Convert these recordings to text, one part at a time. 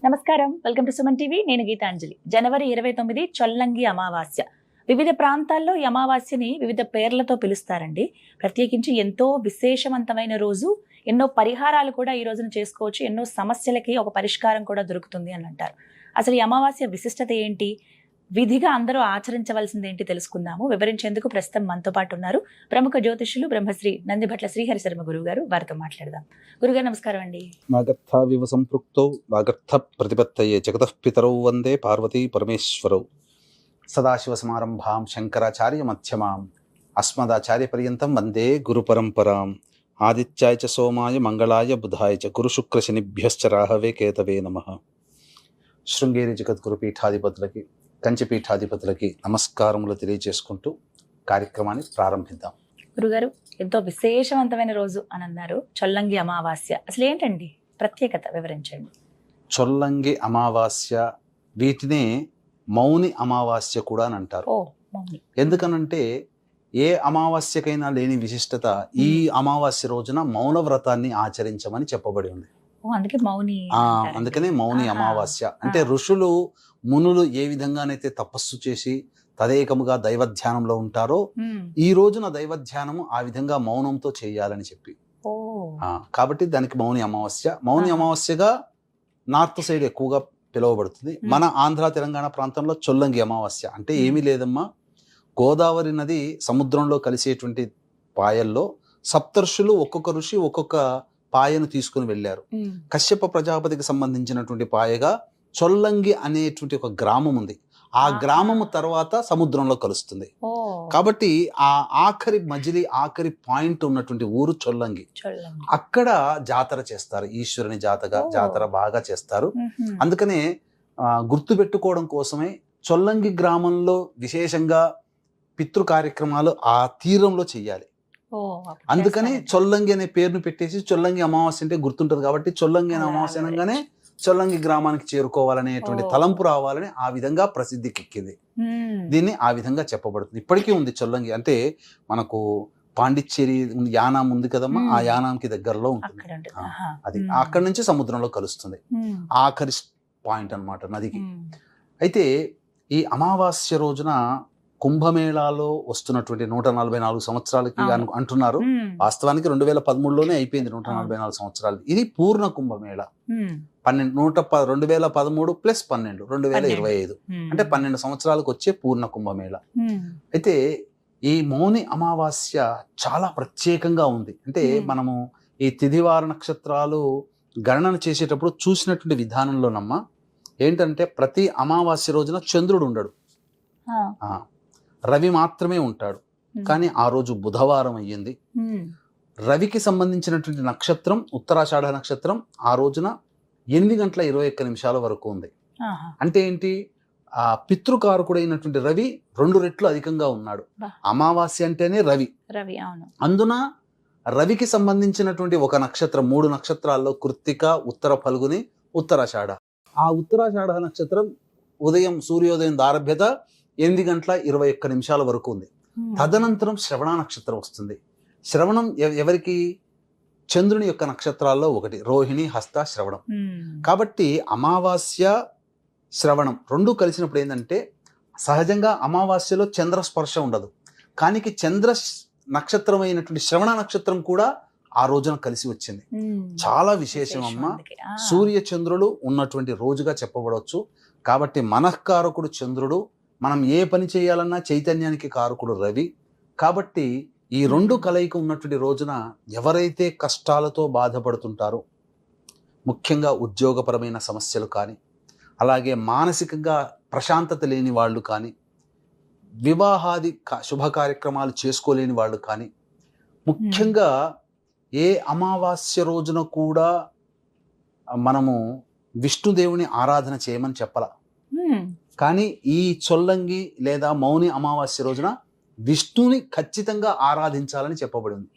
నమస్కారం, welcome to Suman TV. నేను గీతాంజలి. జనవరి 29 చొల్లంగి అమావాస్య. వివిధ ప్రాంతాల్లో ఈ అమావాస్యని వివిధ పేర్లతో పిలుస్తారండి. ప్రత్యేకించి ఎంతో విశేషవంతమైన రోజు. ఎన్నో పరిహారాలు కూడా ఈ రోజున చేసుకోవచ్చు. ఎన్నో సమస్యలకి ఒక పరిష్కారం కూడా దొరుకుతుంది అని అంటారు. అసలు ఈ అమావాస్య విశిష్టత ఏంటి, విధిగా అందరూ ఆచరించవలసింది ఏంటి తెలుసుకుందాము. వివరించేందుకు ప్రస్తుతం మనతో పాటు ఉన్నారు ప్రముఖ జ్యోతిష్యులు బ్రహ్మశ్రీ నందిభట్ల శ్రీహరి శర్మ గురువు గారు. వారితో మాట్లాడదాం. గురుగారు నమస్కారం అండి. వాగర్థావివ సంపృక్తౌ వాగర్థ ప్రతిపత్తయే జగతః పితరౌ వందే పార్వతీ పరమేశ్వరౌ. సదాశివ సమారంభాం శంకరాచార్య మధ్యమాం అస్మదాచార్య పర్యంతం వందే గురు పరంపరాం. ఆదిత్యాయ చ సోమాయ మంగళాయ బుధాయ చ గురు శుక్ర శనిభ్యశ్చ రాహవే కేతవే నమః. శృంగేరి జగద్గురు పీఠాధిపతులకి, కంచి పీఠాధిపతులకి నమస్కారములు తెలియజేసుకుంటూ కార్యక్రమాన్ని ప్రారంభిద్దాం. గురుగారు, ఎంతో విశేషవంతమైన రోజు అని అన్నారు, చొల్లంగి అమావాస్య. అసలు ఏంటండి ప్రత్యేకత, వివరించండి. చొల్లంగి అమావాస్య, వీటినే మౌని అమావాస్య కూడా అని అంటారు. ఎందుకనంటే ఏ అమావాస్యకైనా లేని విశిష్టత ఈ అమావాస్య రోజున మౌన వ్రతాన్ని ఆచరించమని చెప్పబడి ఉంది. అందుకనే మౌని అమావాస్య అంటే ఋషులు మునులు ఏ విధంగానైతే తపస్సు చేసి తదేకముగా దైవధ్యానంలో ఉంటారో ఈ రోజున దైవధ్యానము ఆ విధంగా మౌనంతో చేయాలని చెప్పి, కాబట్టి దానికి మౌని అమావాస్య. మౌని అమావాస్యగా నార్త్ సైడ్ ఎక్కువగా పిలువబడుతుంది. మన ఆంధ్ర తెలంగాణ ప్రాంతంలో చొల్లంగి అమావాస్య అంటే ఏమీ లేదమ్మా, గోదావరి నది సముద్రంలో కలిసేటువంటి పాయల్లో సప్తర్షులు ఒక్కొక్క ఋషి ఒక్కొక్క పాయను తీసుకుని వెళ్ళారు. కశ్యప ప్రజాపతికి సంబంధించినటువంటి పాయగా చొల్లంగి అనేటువంటి ఒక గ్రామం ఉంది. ఆ గ్రామము తర్వాత సముద్రంలో కలుస్తుంది. కాబట్టి ఆ ఆఖరి మజిలీ ఆఖరి పాయింట్ ఉన్నటువంటి ఊరు చొల్లంగి. అక్కడ జాతర చేస్తారు, ఈశ్వరుని జాతర బాగా చేస్తారు. అందుకనే గుర్తు పెట్టుకోవడం కోసమే చొల్లంగి గ్రామంలో విశేషంగా పితృ కార్యక్రమాలు ఆ తీరంలో చెయ్యాలి. అందుకని చొల్లంగి అనే పేరును పెట్టేసి చొల్లంగి అమావాస్య అంటే గుర్తుంటది కాబట్టి చొల్లంగి అనే అమావాస్య అనగానే చొల్లంగి గ్రామానికి చేరుకోవాలనేటువంటి తలంపు రావాలని ఆ విధంగా ప్రసిద్ధికి ఎక్కింది. దీన్ని ఆ విధంగా చెప్పబడుతుంది. ఇప్పటికీ ఉంది చొల్లంగి. అంటే మనకు పాండిచ్చేరి యానాం ఉంది కదమ్మా, ఆ యానాంకి దగ్గరలో ఉంటుంది. అది అక్కడి నుంచి సముద్రంలో కలుస్తుంది, ఆఖరి పాయింట్ అన్నమాట నదికి. అయితే ఈ అమావాస్య రోజున కుంభమేళాలో వస్తున్నటువంటి 144 సంవత్సరాలకి అంటున్నారు. వాస్తవానికి 2013లోనే అయిపోయింది 144 సంవత్సరాలు. ఇది పూర్ణ కుంభమేళ. 2013 ప్లస్ 12 2025 అంటే 12 సంవత్సరాలకు వచ్చే పూర్ణ కుంభమేళ. అయితే ఈ మౌని అమావాస్య చాలా ప్రత్యేకంగా ఉంది. అంటే మనము ఈ తిథివార నక్షత్రాలు గణన చేసేటప్పుడు చూసినటువంటి విధానంలోనమ్మ ఏంటంటే ప్రతి అమావాస్య రోజున చంద్రుడు ఉండడు, రవి మాత్రమే ఉంటాడు. కానీ ఆ రోజు బుధవారం అయ్యింది. రవికి సంబంధించినటువంటి నక్షత్రం ఉత్తరాషాఢ నక్షత్రం ఆ రోజున 8:21 వరకు ఉంది. అంటే ఏంటి, ఆ పితృకారకుడైనటువంటి రవి 2 రెట్లు అధికంగా ఉన్నాడు. అమావాస్య అంటేనే రవి. అందున రవికి సంబంధించినటువంటి ఒక నక్షత్రం, 3 నక్షత్రాల్లో కృత్తిక, ఉత్తర ఫల్గుని, ఉత్తరాషాఢ. ఆ ఉత్తరాషాఢ నక్షత్రం ఉదయం సూర్యోదయం దారభ్యత 8:21 వరకు ఉంది. తదనంతరం శ్రవణ నక్షత్రం వస్తుంది. శ్రవణం ఎవరికి, చంద్రుని యొక్క నక్షత్రాల్లో ఒకటి, రోహిణి, హస్త, శ్రవణం. కాబట్టి అమావాస్య శ్రవణం రెండు కలిసినప్పుడు ఏంటంటే సహజంగా అమావాస్యలో చంద్రస్పర్శ ఉండదు, కానీ చంద్ర నక్షత్రం అయినటువంటి శ్రవణ నక్షత్రం కూడా ఆ రోజున కలిసి వచ్చింది. చాలా విశేషం అమ్మ. సూర్య చంద్రుడు ఉన్నటువంటి రోజుగా చెప్పబడవచ్చు. కాబట్టి మనఃకారకుడు చంద్రుడు, మనం ఏ పని చేయాలన్నా చైతన్యానికి కారకుడు రవి. కాబట్టి ఈ 2 కలయిక ఉన్నటువంటి రోజున ఎవరైతే కష్టాలతో బాధపడుతుంటారో, ముఖ్యంగా ఉద్యోగపరమైన సమస్యలు కానీ, అలాగే మానసికంగా ప్రశాంతత లేని వాళ్ళు కానీ, వివాహాది శుభ కార్యక్రమాలు చేసుకోలేని వాళ్ళు కానీ, ముఖ్యంగా ఏ అమావాస్య రోజున కూడా మనము విష్ణుదేవుని ఆరాధన చేయమని చెప్పాల. కానీ ఈ చొల్లంగి లేదా మౌని అమావాస్య రోజున విష్ణుని ఖచ్చితంగా ఆరాధించాలని చెప్పబడింది.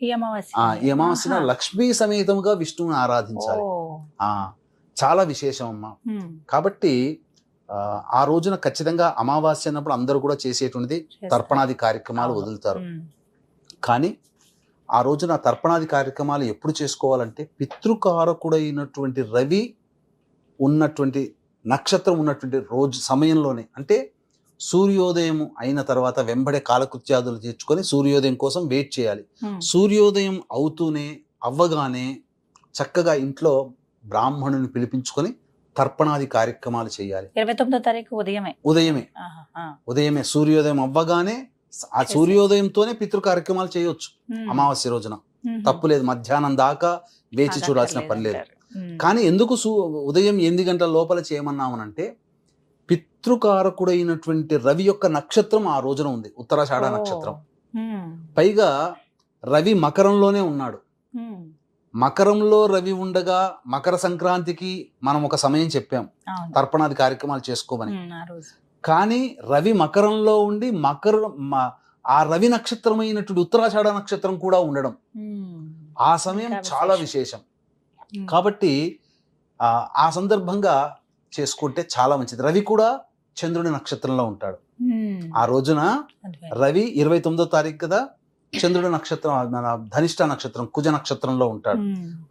ఈ అమావాస్యన లక్ష్మీ సమేతముగా విష్ణువుని ఆరాధించాలి. చాలా విశేషం అమ్మా. కాబట్టి ఆ రోజున ఖచ్చితంగా అమావాస్య అన్నప్పుడు అందరూ కూడా చేసేటువంటిది తర్పణాది కార్యక్రమాలు వదులుతారు. కానీ ఆ రోజున తర్పణాది కార్యక్రమాలు ఎప్పుడు చేసుకోవాలంటే పితృకారకుడైనటువంటి రవి ఉన్నటువంటి నక్షత్రం ఉన్నటువంటి రోజు సమయంలోనే, అంటే సూర్యోదయం అయిన తర్వాత వెంబడే కాలకృత్యాదులు తీర్చుకొని సూర్యోదయం కోసం వెయిట్ చేయాలి. సూర్యోదయం అవ్వగానే చక్కగా ఇంట్లో బ్రాహ్మణుని పిలిపించుకొని తర్పణాది కార్యక్రమాలు చేయాలి. 29వ తారీఖు ఉదయమే సూర్యోదయం అవ్వగానే ఆ సూర్యోదయంతోనే పితృ కార్యక్రమాలు చేయొచ్చు. అమావాస్య రోజున తప్పులేదు, మధ్యాహ్నం దాకా వేచి చూడాల్సిన పని లేదు. కానీ ఎందుకు ఉదయం 8 గంటల లోపల చేయమన్నామనంటే, పితృకారకుడైనటువంటి రవి యొక్క నక్షత్రం ఆ రోజున ఉంది, ఉత్తరాషాఢ నక్షత్రం. పైగా రవి మకరంలోనే ఉన్నాడు. మకరంలో రవి ఉండగా మకర సంక్రాంతికి మనం ఒక సమయం చెప్పాం తర్పణాది కార్యక్రమాలు చేసుకోమని. కానీ రవి మకరంలో ఉండి ఆ రవి నక్షత్రమైనటువంటి ఉత్తరాషాఢ నక్షత్రం కూడా ఉండడం ఆ సమయం చాలా విశేషం. కాబట్టి ఆ సందర్భంగా చేసుకుంటే చాలా మంచిది. రవి కూడా చంద్రుడి నక్షత్రంలో ఉంటాడు ఆ రోజున. రవి 29వ తారీఖు కదా, చంద్రుడి నక్షత్రం మన ధనిష్ట నక్షత్రం కుజ నక్షత్రంలో ఉంటాడు.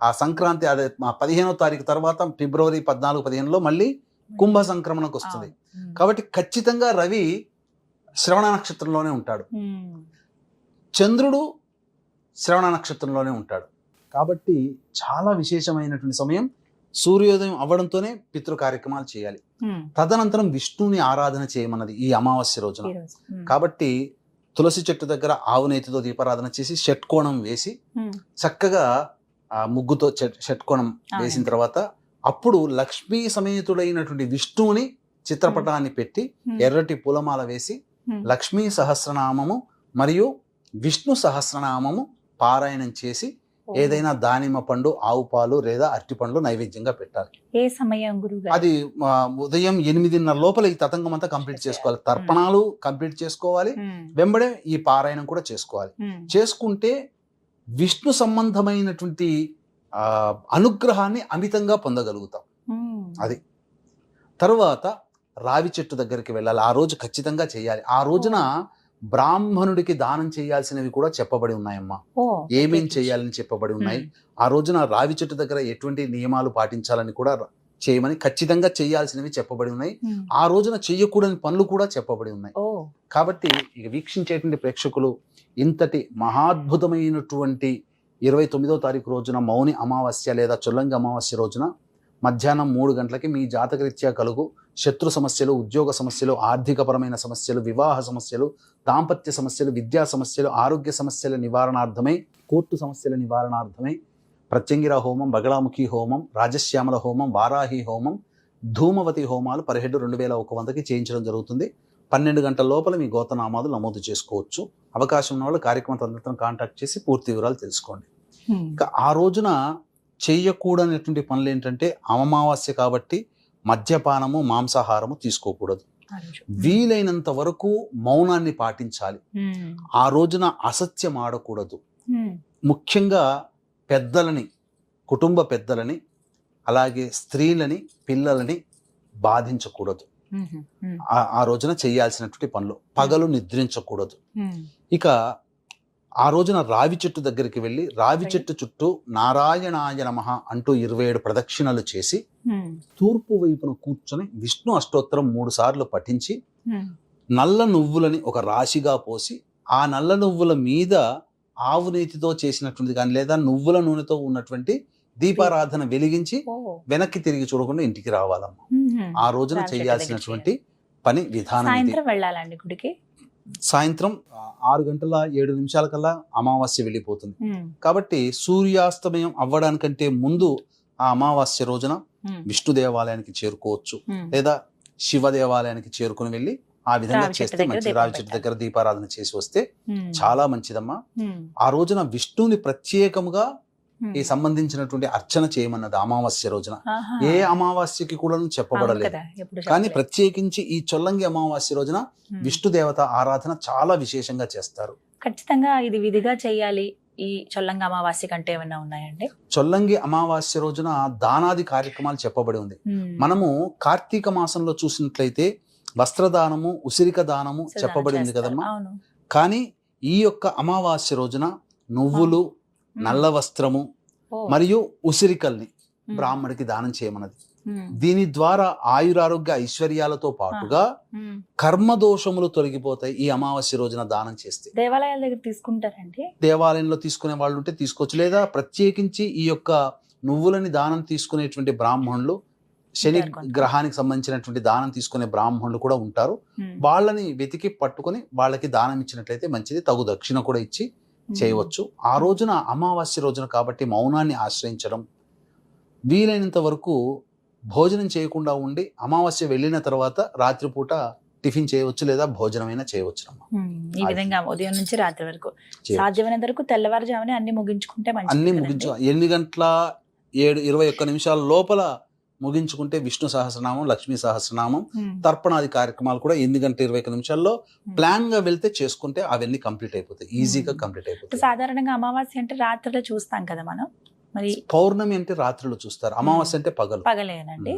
ఆ సంక్రాంతి అదే 15వ తారీఖు తర్వాత ఫిబ్రవరి 14-15లో మళ్ళీ కుంభ సంక్రమణకు వస్తుంది. కాబట్టి ఖచ్చితంగా రవి శ్రవణ నక్షత్రంలోనే ఉంటాడు, చంద్రుడు శ్రవణ నక్షత్రంలోనే ఉంటాడు. కాబట్టి చాలా విశేషమైనటువంటి సమయం. సూర్యోదయం అవ్వడంతోనే పితృ కార్యక్రమాలు చేయాలి. తదనంతరం విష్ణుని ఆరాధన చేయమన్నది ఈ అమావాస్య రోజున. కాబట్టి తులసి చెట్టు దగ్గర ఆవు నేతితో దీపారాధన చేసి షట్కోణం వేసి చక్కగా ముగ్గుతో షట్కోణం వేసిన తర్వాత అప్పుడు లక్ష్మీ సమేతుడైనటువంటి విష్ణువుని చిత్రపటాన్ని పెట్టి ఎర్రటి పూలమాల వేసి లక్ష్మీ సహస్రనామము మరియు విష్ణు సహస్రనామము పారాయణం చేసి ఏదైనా దానిమ్మ పండు, ఆవు పాలు లేదా అరటి పండ్లు నైవేద్యంగా పెట్టాలి. ఏ సమయం గురుగారు? అది ఉదయం 8:30 లోపల ఈ తతంగం అంతా కంప్లీట్ చేసుకోవాలి. తర్పణాలు కంప్లీట్ చేసుకోవాలి, వెంబడే ఈ పారాయణం కూడా చేసుకోవాలి. చేసుకుంటే విష్ణు సంబంధమైనటువంటి అనుగ్రహాన్ని అమితంగా పొందగలుగుతాం. అది తరువాత రావి చెట్టు దగ్గరికి వెళ్ళాలి. ఆ రోజు ఖచ్చితంగా చేయాలి. ఆ రోజున బ్రాహ్మణుడికి దానం చేయాల్సినవి కూడా చెప్పబడి ఉన్నాయమ్మా. ఏమేం చేయాలని చెప్పబడి ఉన్నాయి. ఆ రోజున రావి చెట్టు దగ్గర ఎటువంటి నియమాలు పాటించాలని కూడా చేయమని ఖచ్చితంగా చేయాల్సినవి చెప్పబడి ఉన్నాయి. ఆ రోజున చెయ్యకూడని పనులు కూడా చెప్పబడి ఉన్నాయి. కాబట్టి ఇక వీక్షించేటువంటి ప్రేక్షకులు ఇంతటి మహాద్భుతమైనటువంటి 29వ తారీఖు రోజున మౌని అమావాస్య లేదా చొల్లంగి అమావాస్య రోజున మధ్యాహ్నం 3 గంటలకి మీ జాతకరీత్యా కలుగు శత్రు సమస్యలు, ఉద్యోగ సమస్యలు, ఆర్థికపరమైన సమస్యలు, వివాహ సమస్యలు, దాంపత్య సమస్యలు, విద్యా సమస్యలు, ఆరోగ్య సమస్యల నివారణార్థమై, కోర్టు సమస్యల నివారణార్థమై ప్రత్యంగిర హోమం, బగళాముఖి హోమం, రాజశ్యామల హోమం, వారాహి హోమం, ధూమవతి హోమాలు 17,2100కి చేయించడం జరుగుతుంది. 12 గంటల లోపల మీ గోతనామాలు నమోదు చేసుకోవచ్చు. అవకాశం ఉన్న వాళ్ళు కార్యక్రమ తదనంతరం కాంటాక్ట్ చేసి పూర్తి వివరాలు తెలుసుకోండి. ఇంకా ఆ రోజున చేయకూడనటువంటి పనులు ఏంటంటే, అమావాస్య కాబట్టి మద్యపానము, మాంసాహారము తీసుకోకూడదు. వీలైనంత వరకు మౌనాన్ని పాటించాలి. ఆ రోజున అసత్యం ఆడకూడదు. ముఖ్యంగా పెద్దలని, కుటుంబ పెద్దలని, అలాగే స్త్రీలని, పిల్లలని బాధించకూడదు. ఆ రోజున చేయాల్సినటువంటి పనులు. పగలు నిద్రించకూడదు. ఇక ఆ రోజున రావి చెట్టు దగ్గరికి వెళ్ళి రావి చెట్టు చుట్టూ నారాయణాయ నమః అంటూ 27 ప్రదక్షిణలు చేసి తూర్పు వైపున కూర్చొని విష్ణు అష్టోత్తరం 3 సార్లు పఠించి నల్ల నువ్వులని ఒక రాశిగా పోసి ఆ నల్ల నువ్వుల మీద ఆవు నేతితో చేసినటువంటి కానీ లేదా నువ్వుల నూనెతో ఉన్నటువంటి దీపారాధన వెలిగించి వెనక్కి తిరిగి చూడకుండా ఇంటికి రావాలమ్మా. ఆ రోజున చేయాల్సినటువంటి పని విధానం. వెళ్ళాలండి గుడికి. సాయంత్రం 6:07 కల్లా అమావాస్య వెళ్ళిపోతుంది. కాబట్టి సూర్యాస్తమయం అవ్వడానికంటే ముందు ఆ అమావాస్య రోజున విష్ణు దేవాలయానికి చేరుకోవచ్చు, లేదా శివ దేవాలయానికి చేరుకుని వెళ్ళి ఆ విధంగా చేస్తే మంచిది. రావి చెట్టు దగ్గర దీపారాధన చేసి వస్తే చాలా మంచిదమ్మా. ఆ రోజున విష్ణుని ప్రత్యేకముగా ఈ సంబంధించినటువంటి అర్చన చేయమన్నది అమావాస్య రోజున. ఏ అమావాస్యకి కూడా చెప్పబడలేదు, కానీ ప్రత్యేకించి ఈ చొల్లంగి అమావాస్య రోజున విష్ణు దేవత ఆరాధన చాలా విశేషంగా చేస్తారు. ఖచ్చితంగా ఇది విధిగా చేయాలి. ఈ చొల్లంగి అమావాస్య కంటే ఏమైనా ఉన్నాయండి? చొల్లంగి అమావాస్య రోజున దానాది కార్యక్రమాలు చెప్పబడి ఉంది. మనము కార్తీక మాసంలో చూసినట్లయితే వస్త్రదానము, ఉసిరిక దానము చెప్పబడి ఉంది కదమ్మా. కానీ ఈ యొక్క అమావాస్య రోజున నువ్వులు, నల్ల వస్త్రము మరియు ఉసిరికల్ని బ్రాహ్మడికి దానం చేయమన్నది. దీని ద్వారా ఆయురారోగ్య ఐశ్వర్యాలతో పాటుగా కర్మదోషములు తొలగిపోతాయి ఈ అమావాస్య రోజున దానం చేస్తే. దేవాలయాల దగ్గర తీసుకుంటారండి? దేవాలయంలో తీసుకునే వాళ్ళు ఉంటే తీసుకోవచ్చు, లేదా ప్రత్యేకించి ఈ యొక్క నువ్వులని దానం తీసుకునేటువంటి బ్రాహ్మణులు, శని గ్రహానికి సంబంధించినటువంటి దానం తీసుకునే బ్రాహ్మణులు కూడా ఉంటారు. వాళ్ళని వెతికి పట్టుకొని వాళ్ళకి దానం ఇచ్చినట్లయితే మంచిది. తగు దక్షిణ కూడా ఇచ్చి చేయవచ్చు. ఆ రోజున అమావాస్య రోజున కాబట్టి మౌనాన్ని ఆశ్రయించడం, వీలైనంత వరకు భోజనం చేయకుండా ఉండి అమావాస్య వెళ్ళిన తర్వాత రాత్రిపూట టిఫిన్ చేయవచ్చు, లేదా భోజనమైనా చేయవచ్చు. ఈ విధంగా ఉదయం నుంచి రాత్రి వరకు సాధ్యమైనంత వరకు తెల్లవారుజామునే అన్ని ముగించుకుంటే అన్ని 8:21 లోపల ముగించుకుంటే విష్ణు సహస్రనామం, లక్ష్మీ సహస్రనామం, తర్పణాది కార్యక్రమాలు కూడా 8:21 ప్లాన్ గా వెళ్తే చేసుకుంటే అవన్నీ కంప్లీట్ అయిపోతాయి, ఈజీగా కంప్లీట్ అయిపోతాయి. సాధారణంగా అమావాస్య అంటే రాత్రిలో చూస్తాం కదా మనం, మరి పౌర్ణమి అంటే రాత్రిలో చూస్తారు, అమావాస్య అంటే పగలేనండి.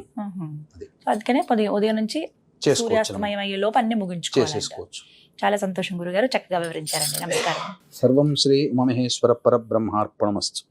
అందుకనే ఉదయం నుంచి సూర్యాస్తమయం అయ్యే లోపు అన్ని ముగించుకోవచ్చు. చాలా సంతోషం గురుగారు, చక్కగా వివరించారండి. నమస్కారం. సర్వం శ్రీ ఉమామహేశ్వర పరబ్రహ్మార్పణమస్తు.